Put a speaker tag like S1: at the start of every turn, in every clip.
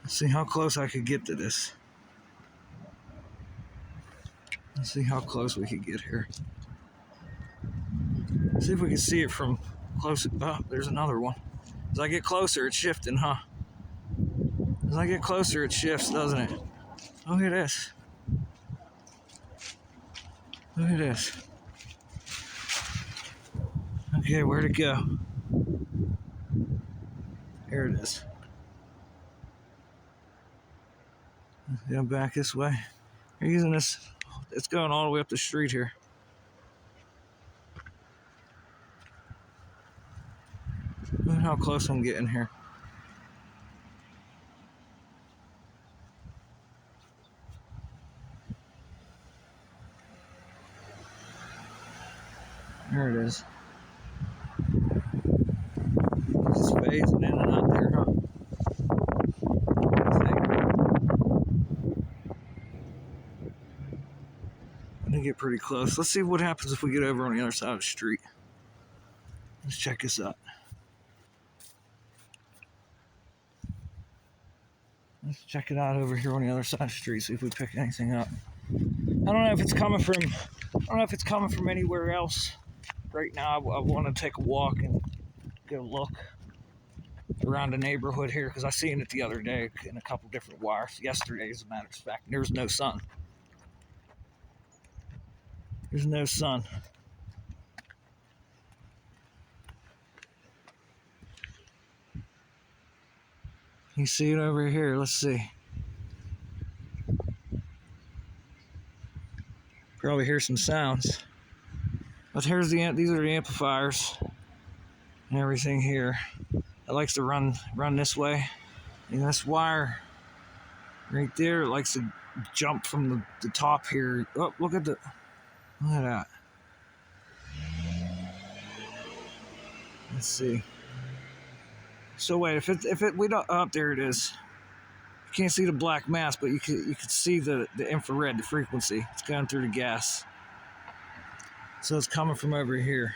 S1: Let's see how close I could get to this. Let's see how close we could get here. See if we can see it from close. Oh, there's another one. As I get closer, it's shifting, huh? As I get closer, it shifts, doesn't it? Look at this. Look at this. Okay, where'd it go? Here it is. Go back this way. We're using this. It's going all the way up the street here. Look at how close I'm getting here. There it is. It's phasing in and out there, huh? I'm gonna get pretty close. Let's see what happens if we get over on the other side of the street. Let's check this out. Let's check it out over here on the other side of the street, see if we pick anything up. I don't know if it's coming from anywhere else. Right now, I want to take a walk and get a look around the neighborhood here because I seen it the other day in a couple different wires. Yesterday, as a matter of fact, there's no sun. There's no sun. You see it over here? Let's see. Probably hear some sounds. But here's these are the amplifiers and everything here. It likes to run this way. And this wire right there likes to jump from the top here. Oh, look at that. Let's see. So wait, if it we don't there it is. You can't see the black mass, but you could see the infrared, the frequency. It's going through the gas. So it's coming from over here.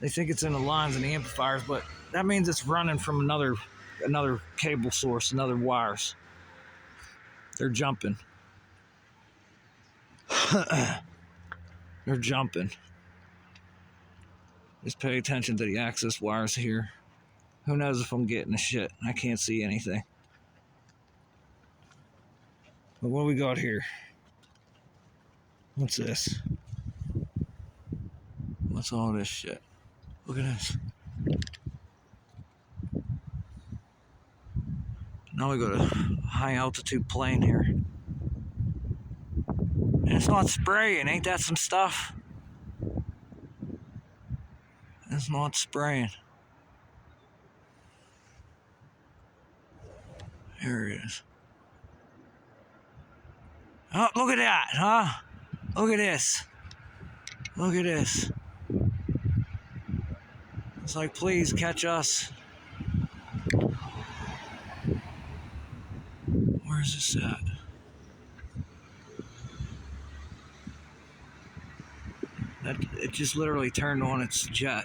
S1: They think it's in the lines and the amplifiers, but that means it's running from another cable source, another wires. They're jumping. They're jumping. Just pay attention to the access wires here. Who knows if I'm getting the shit? I can't see anything. But what we got here? What's this? What's all this shit? Look at this. Now we got a high altitude plane here. And it's not spraying, ain't that some stuff? It's not spraying. Here it is. Oh, look at that, huh? Look at this. Look at this. It's like, please catch us. Where's this at? It just literally turned on its jet.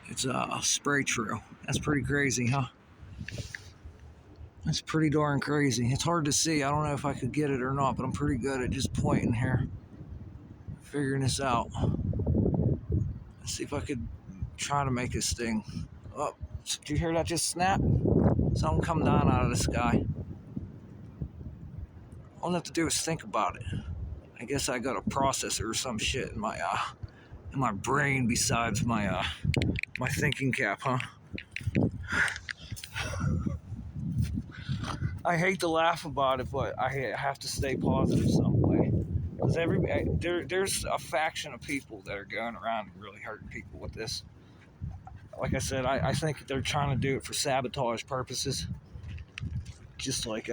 S1: It's a spray trail. That's pretty crazy, huh? That's pretty darn crazy. It's hard to see. I don't know if I could get it or not, but I'm pretty good at just pointing here. Figuring this out. Let's see if I could try to make this thing. Oh, did you hear that just snap? Something come down out of the sky. All I have to do is think about it. I guess I got a processor or some shit in my brain besides my thinking cap, huh? I hate to laugh about it, but I have to stay positive some way. Because there's a faction of people that are going around and really hurting people with this. Like I said, I think they're trying to do it for sabotage purposes. Just like,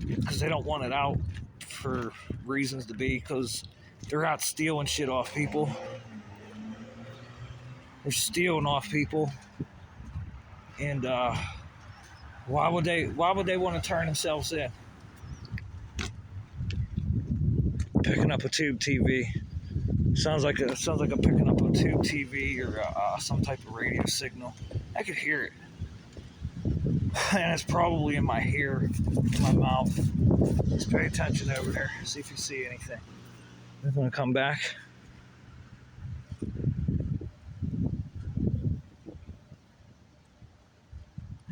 S1: because they don't want it out for reasons to be, because they're out stealing shit off people. They're stealing off people. And why would they want to turn themselves in? Picking up a tube TV. Sounds like I'm picking up a tube TV or some type of radio signal. I could hear it. And it's probably in my ear, in my mouth. Just pay attention over there. See if you see anything. I'm going to come back.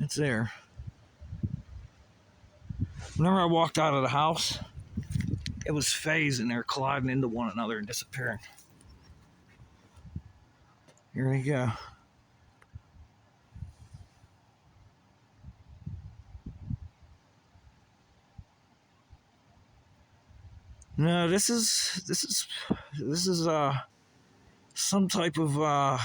S1: It's there. Whenever I walked out of the house, it was phasing. They were colliding into one another and disappearing. Here we go. No, this is some type of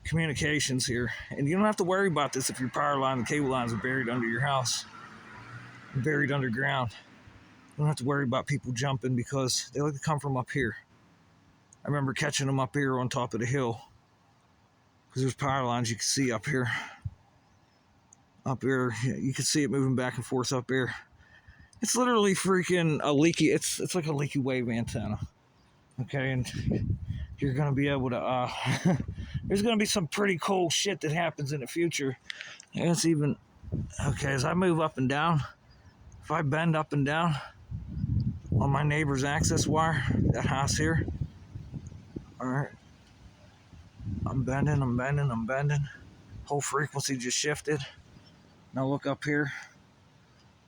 S1: communications here, and you don't have to worry about this if your power line and cable lines are buried under your house, buried underground. You don't have to worry about people jumping because they like to come from up here. I remember catching them up here on top of the hill because there's power lines you can see up here. Up here, you can see it moving back and forth up here. It's literally freaking a leaky. It's like a leaky wave antenna. Okay, and you're gonna be able to. There's gonna be some pretty cool shit that happens in the future. And it's even okay as I move up and down. If I bend up and down on my neighbor's access wire, that house here. All right, I'm bending. Whole frequency just shifted. Now look up here.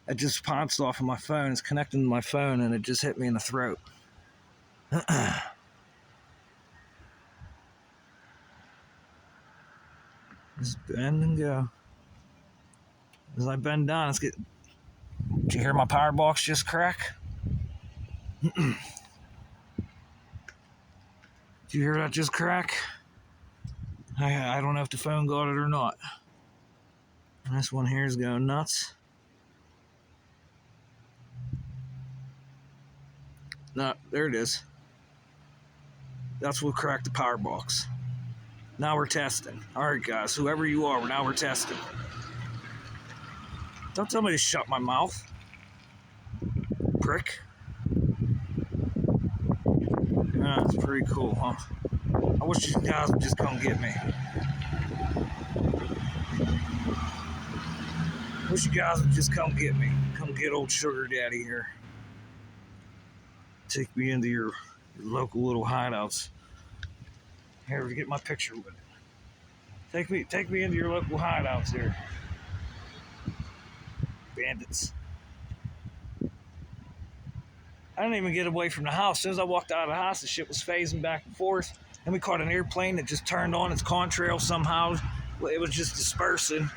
S1: It just pounced off of my phone. It's connecting to my phone, and it just hit me in the throat. Just bend and go. As I bend down, it's get. Did you hear my power box just crack? Did you hear that just crack? I don't know if the phone got it or not. This one here is going nuts. No, there it is. That's what cracked the power box. Now we're testing. All right, guys, whoever you are, now we're testing. Don't tell me to shut my mouth. Prick. That's pretty cool, huh? I wish you guys would just come get me. Wish you guys would just come get me. Come get old sugar daddy here. Take me into your local little hideouts. Here, get my picture with it. Take me into your local hideouts here. Bandits. I didn't even get away from the house. As soon as I walked out of the house, the shit was phasing back and forth. And we caught an airplane that just turned on its contrail somehow. It was just dispersing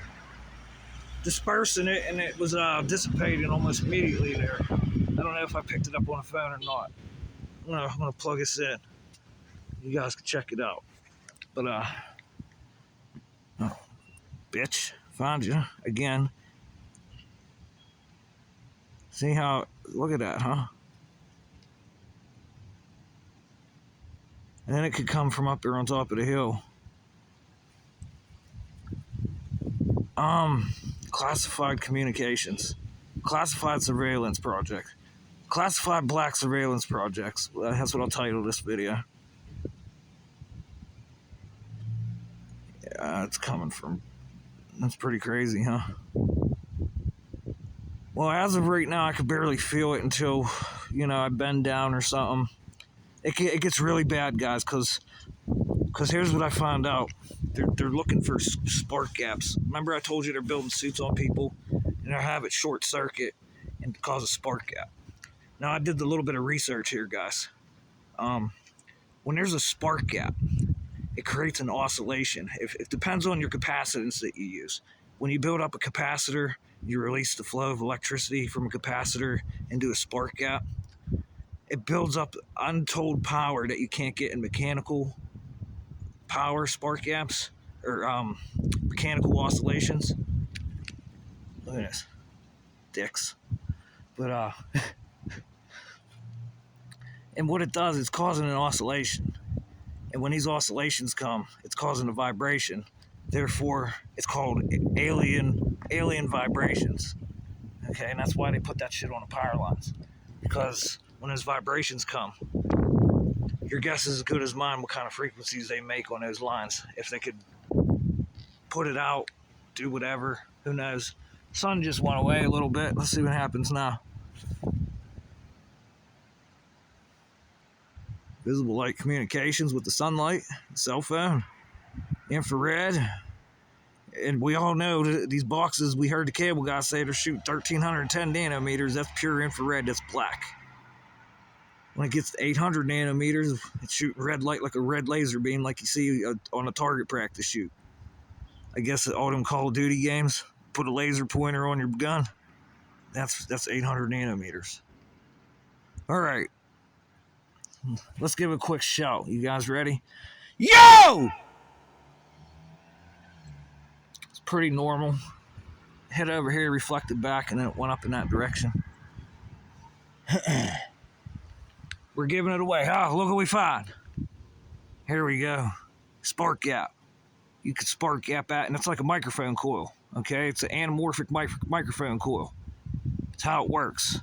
S1: it, and it was dissipating almost immediately there. I don't know if I picked it up on the phone or not. I'm gonna plug this in. You guys can check it out. But oh, bitch, found you again. See how? Look at that, huh? And then it could come from up there on top of the hill. Classified communications, classified surveillance project, classified black surveillance projects. That's what I'll title this video. Yeah, it's coming from. That's pretty crazy, huh? Well, as of right now, I could barely feel it until, I bend down or something. It gets really bad, guys, because here's what I found out. They're looking for spark gaps. Remember I told you they're building suits on people, and they'll have it short circuit and cause a spark gap. Now, I did a little bit of research here, guys. When there's a spark gap, it creates an oscillation. It depends on your capacitance that you use. When you build up a capacitor, you release the flow of electricity from a capacitor into a spark gap. It builds up untold power that you can't get in mechanical power spark gaps or mechanical oscillations. Look at this. Dicks. But, and what it does is causing an oscillation. And when these oscillations come, it's causing a vibration. Therefore, it's called alien vibrations. Okay, and that's why they put that shit on the power lines. Because when those vibrations come, your guess is as good as mine what kind of frequencies they make on those lines. If they could put it out, do whatever. Who knows? Sun just went away a little bit. Let's see what happens now. Visible light communications with the sunlight, cell phone, infrared. And we all know that these boxes, we heard the cable guy say they're shooting 1310 nanometers. That's pure infrared, that's black. When it gets to 800 nanometers, it's shooting red light like a red laser beam, like you see on a target practice shoot. I guess all them Call of Duty games, put a laser pointer on your gun. That's 800 nanometers. All right. Let's give a quick shout. You guys ready? Yo! It's pretty normal. Head over here, reflected back, and then it went up in that direction. We're giving it away. Look what we find. Here we go. Spark gap. You can spark gap at, and it's like a microphone coil. Okay? It's an anamorphic microphone coil. That's how it works.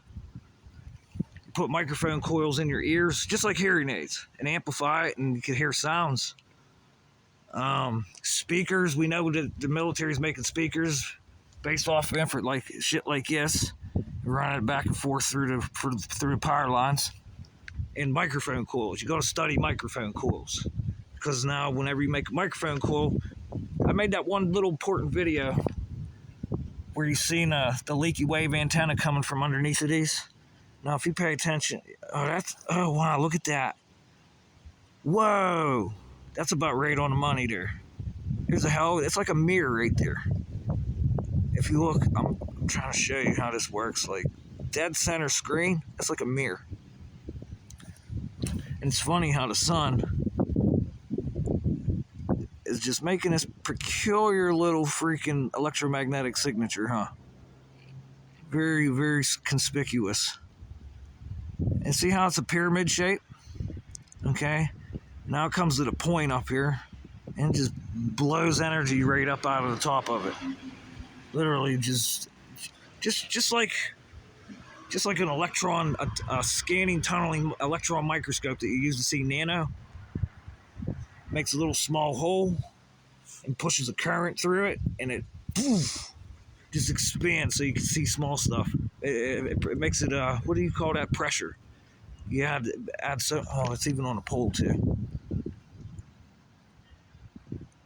S1: Put microphone coils in your ears, just like hearing aids, and amplify it, and you can hear sounds. Speakers, we know that the military's making speakers based off of infrared, like shit like this, running it back and forth through the power lines. And microphone coils, you got to study microphone coils, because now whenever you make a microphone coil, I made that one little important video where you seen the leaky wave antenna coming from underneath of these. Now, if you pay attention, oh wow, look at that. Whoa, that's about right on the money there. There's it's like a mirror right there. If you look, I'm trying to show you how this works. Like, dead center screen, that's like a mirror. And it's funny how the sun is just making this peculiar little freaking electromagnetic signature, huh? Very, very conspicuous. And see how it's a pyramid shape? Okay. Now it comes to the point up here and it just blows energy right up out of the top of it. Literally just like an electron, a scanning tunneling electron microscope that you use to see nano. Makes a little small hole and pushes a current through it, and it poof, just expands so you can see small stuff. It makes it, what do you call that, pressure? You add it's even on a pole too.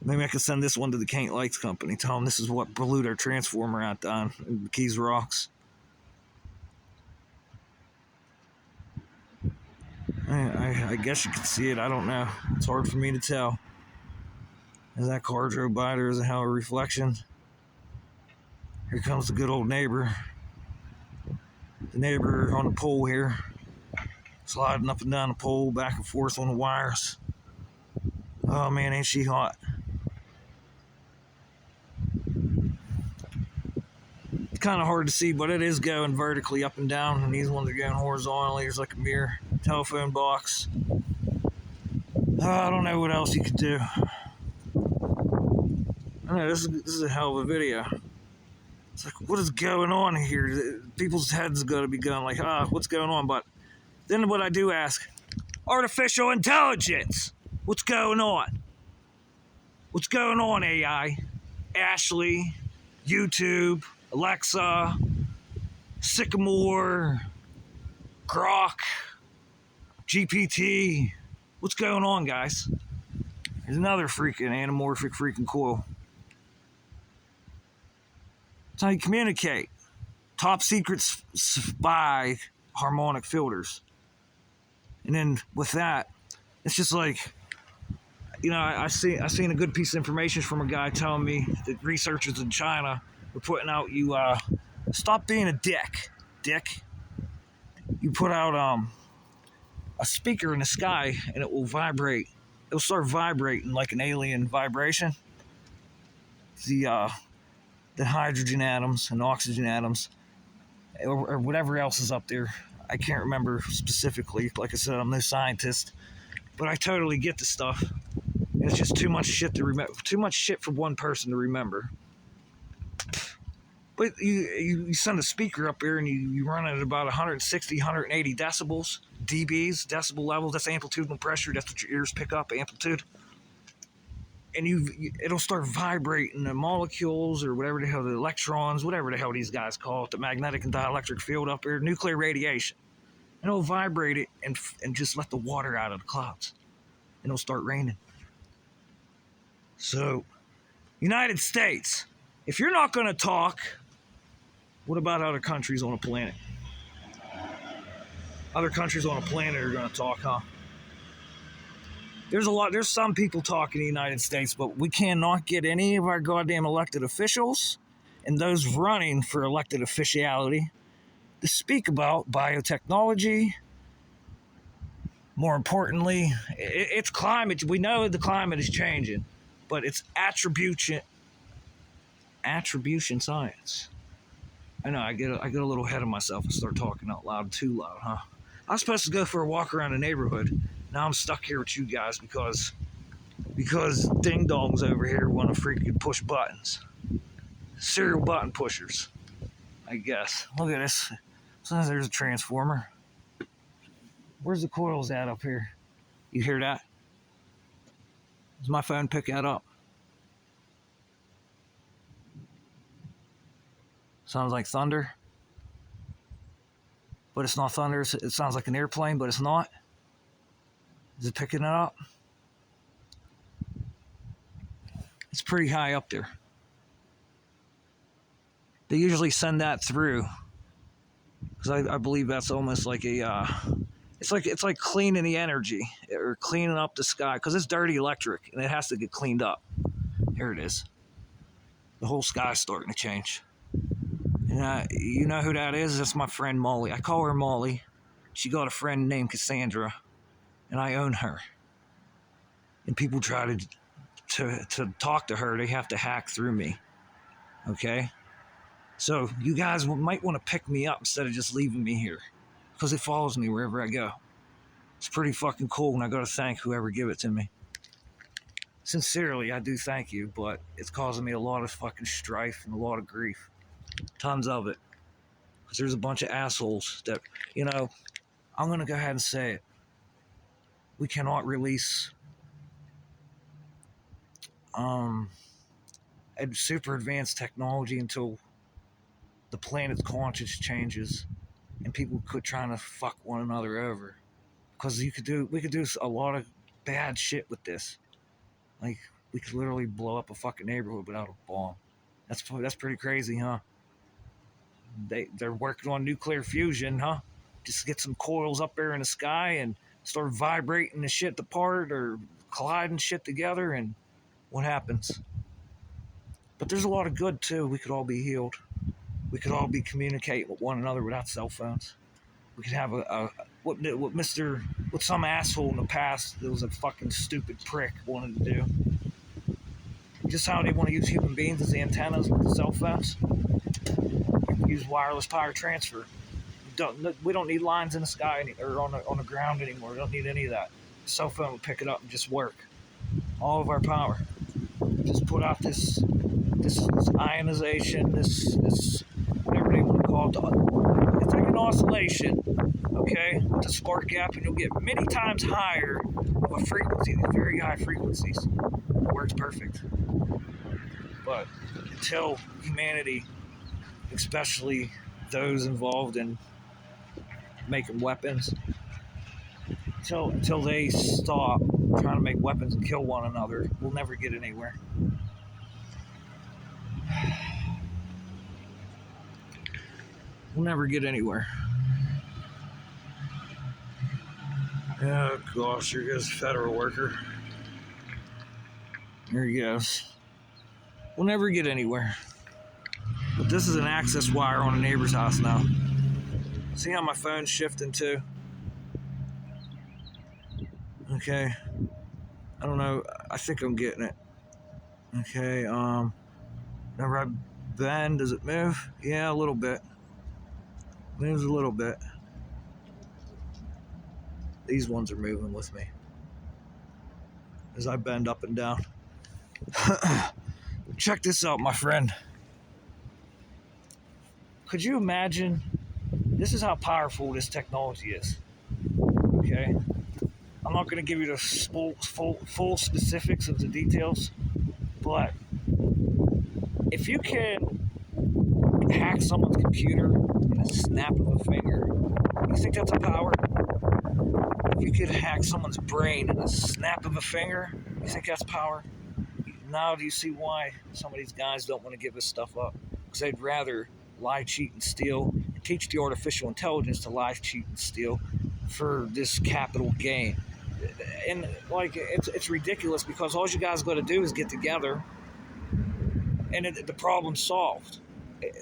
S1: Maybe I could send this one to the Kent Lights Company. Tell them this is what blew their transformer out on Keys Rocks. I guess you can see it. I don't know. It's hard for me to tell. As that car drove by, there was a hell of a reflection. Here comes the good old neighbor. The neighbor on the pole here, sliding up and down the pole, back and forth on the wires. Oh man, ain't she hot. It's kind of hard to see, but it is going vertically up and down, and these ones are going horizontally. There's like a mirror, telephone box. I don't know what else you could do. I know, this is a hell of a video. It's like, what is going on here? People's heads are going to be going like, what's going on? But then what I do ask, artificial intelligence, what's going on? What's going on, AI? Ashley, YouTube, Alexa, Sycamore, Grok, GPT. What's going on, guys? There's another freaking anamorphic freaking coil. That's how you communicate. Top secret spy harmonic filters. And then with that, it's just like, I seen a good piece of information from a guy telling me that researchers in China were putting out, stop being a dick. You put out a speaker in the sky and it will vibrate. It'll start vibrating like an alien vibration. The hydrogen atoms and oxygen atoms, or whatever else is up there. I can't remember specifically. Like I said, I'm no scientist, but I totally get the stuff. And it's just too much shit to remember. Too much shit for one person to remember. But you send a speaker up there and you run it at about 160, 180 decibels, dBs, decibel levels. That's amplitudinal pressure. That's what your ears pick up, amplitude. and it'll start vibrating the molecules or whatever the hell, the electrons, whatever the hell these guys call it, the magnetic and dielectric field up there, nuclear radiation. And it'll vibrate it and just let the water out of the clouds. And it'll start raining. So, United States, if you're not going to talk, what about other countries on the planet? Other countries on the planet are going to talk, huh? There's some people talking in the United States, but we cannot get any of our goddamn elected officials and those running for elected officiality to speak about biotechnology. More importantly, it's climate. We know the climate is changing, but it's attribution science. I know I get a little ahead of myself and start talking out loud, too loud, huh? I was supposed to go for a walk around the neighborhood. Now I'm stuck here with you guys because ding dongs over here want to freaking push buttons. Serial button pushers, I guess. Look at this. So there's a transformer. Where's the coils at up here? You hear that? Does my phone pick that up? Sounds like thunder. But it's not thunder. It sounds like an airplane, but it's not. Is it picking it up? It's pretty high up there. They usually send that through because I believe that's almost like a it's like cleaning the energy or cleaning up the sky because it's dirty electric and it has to get cleaned up. Here it is. The whole sky's starting to change. And you know who that is? That's my friend Molly. I call her Molly. She got a friend named Cassandra, and I own her. And people try to talk to her. They have to hack through me. Okay? So you guys might want to pick me up instead of just leaving me here, because it follows me wherever I go. It's pretty fucking cool, and I got to thank whoever gave it to me. Sincerely, I do thank you, but it's causing me a lot of fucking strife and a lot of grief. Tons of it. Because there's a bunch of assholes that, I'm going to go ahead and say it. We cannot release super advanced technology until the planet's conscience changes and people quit trying to fuck one another over. Because we could do a lot of bad shit with this. Like, we could literally blow up a fucking neighborhood without a bomb. That's pretty crazy, huh? They're working on nuclear fusion, huh? Just get some coils up there in the sky and start vibrating the shit apart or colliding shit together, and what happens? But there's a lot of good too. We could all be healed. We could all be communicating with one another without cell phones. We could have what some asshole in the past that was a fucking stupid prick wanted to do. Just how they want to use human beings as antennas with the cell phones. Use wireless power transfer. We don't need lines in the sky or on the ground anymore. We don't need any of that. The cell phone will pick it up and just work. All of our power. Just put out this ionization, this whatever they want to call it. It's like an oscillation, okay, with a spark gap, and you'll get many times higher of a frequency, these very high frequencies. It works perfect. But until humanity, especially those involved in making weapons, until they stop trying to make weapons and kill one another, we'll never get anywhere. We'll never get anywhere. Oh gosh, here goes a federal worker. Here he goes. We'll never get anywhere. But this is an access wire on a neighbor's house now. See how my phone's shifting too? Okay. I don't know. I think I'm getting it. Okay, whenever I bend, does it move? Yeah, a little bit. Moves a little bit. These ones are moving with me as I bend up and down. Check this out, my friend. Could you imagine? This is how powerful this technology is. Okay? I'm not going to give you the full specifics of the details, But if you can hack someone's computer in a snap of a finger, you think that's a power? If you could hack someone's brain in a snap of a finger, you think that's power? Now do you see why some of these guys don't want to give this stuff up? Because they'd rather lie, cheat, and steal, and teach the artificial intelligence to lie, cheat, and steal for this capital gain. And like it's ridiculous because all you guys got to do is get together, and the problem's solved.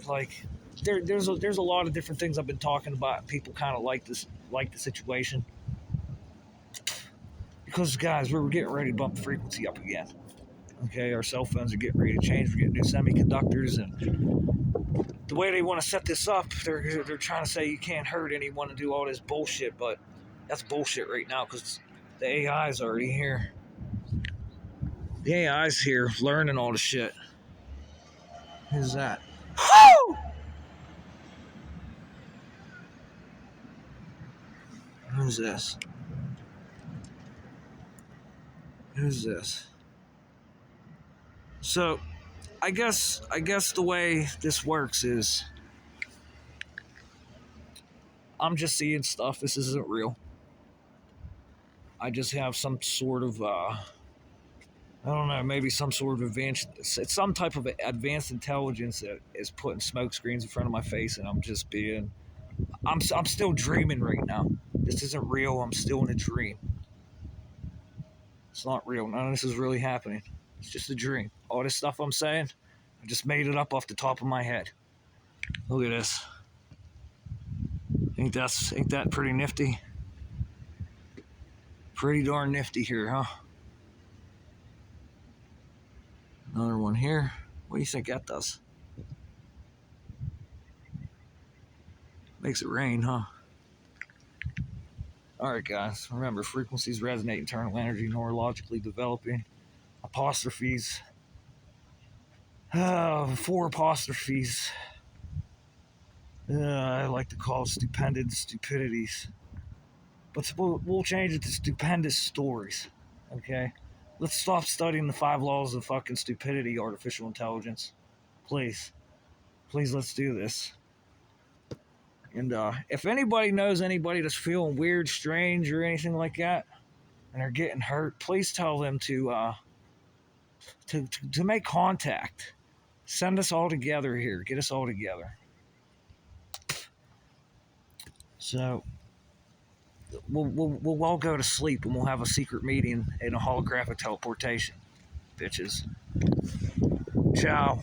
S1: Like there's a lot of different things I've been talking about. People kind of like the situation because guys, we're getting ready to bump the frequency up again. Okay, our cell phones are getting ready to change. We're getting new semiconductors, and the way they want to set this up, they're trying to say you can't hurt anyone and do all this bullshit, but that's bullshit right now because the AI is already here. The AI's here, learning all the shit. Who's that? Woo! Who's this? Who's this? So, I guess the way this works is I'm just seeing stuff. This isn't real. I just have some sort of I don't know, maybe some sort of advanced, it's some type of advanced intelligence that is putting smoke screens in front of my face, and I'm still dreaming right now. This isn't real. I'm still in a dream. It's not real. None of this is really happening. It's just a dream. All this stuff I'm saying, I just made it up off the top of my head. Look at this. Ain't that pretty nifty? Pretty darn nifty here, huh? Another one here. What do you think that does? Makes it rain, huh? Alright, guys. Remember, frequencies resonate, internal energy, neurologically developing. Apostrophes. 4 apostrophes. I like to call stupendous stupidities. But we'll change it to stupendous stories. Okay? Let's stop studying the 5 laws of fucking stupidity, artificial intelligence. Please. Please, let's do this. And if anybody knows anybody that's feeling weird, strange, or anything like that, and they're getting hurt, please tell them to make contact. Send us all together here. Get us all together. So we'll all go to sleep and we'll have a secret meeting in a holographic teleportation, bitches. Ciao.